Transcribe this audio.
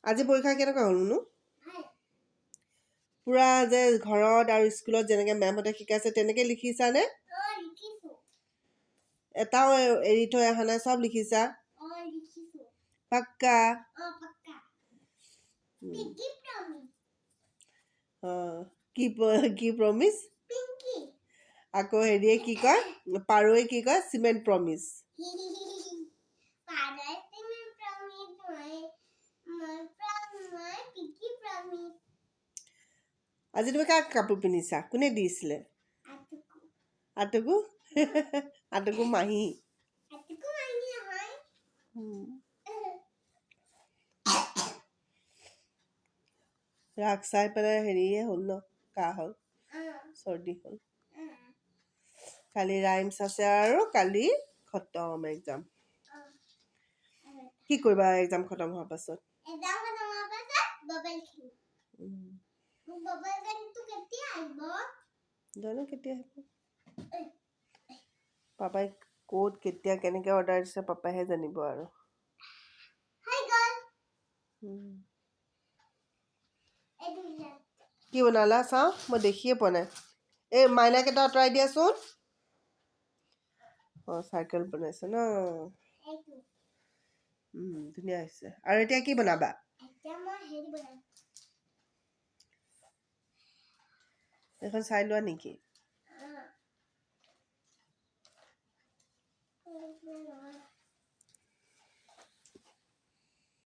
আজি পৰীক্ষা কেনেকুৱা হ'লনো? পুৰা যে ঘৰত আৰু স্কুলত যেনেকৈ মেমহঁতে শিকাইছে তেনেকৈ লিখিছানে? এটাও এৰি থৈ অহা নাই, চব লিখিছা? পাক্কা? কি প্ৰমিছ? আকৌ হেৰিয়ে কি কয়, পাৰৈ কি কয়, চিমেণ্ট প্ৰমিছ। আজি তুমি কাক কাপোৰ পিন্ধিছা? কোনে দিছিলে? আটুকু? আটুকু মাহী। ৰাগ চাই পেলাই হেৰিয়ে হ'ল ন, কাহ হ'ল, চৰ্দি হ'ল। কালি ৰাইমছ আছে আৰু কালি খতম এক্সাম। কি কৰিবা এক্সাম খতম হোৱাৰ পাছত? জানো কেতিয়া আহিব। পাপাই ক'ত কেতিয়া কেনেকৈ অৰ্ডাৰ দিছে পাপাইহে জানিব আৰু। কি বনালা চাওঁ, মই দেখিয়ে পোৱা নাই। এই মাইনাকেইটা আঁতৰাই দিয়াচোন। চাৰ্কেল বনাইছে ন, ধুনীয়া হৈছে। আৰু এতিয়া কি বনাবা? এখন চাই লোৱা নেকি?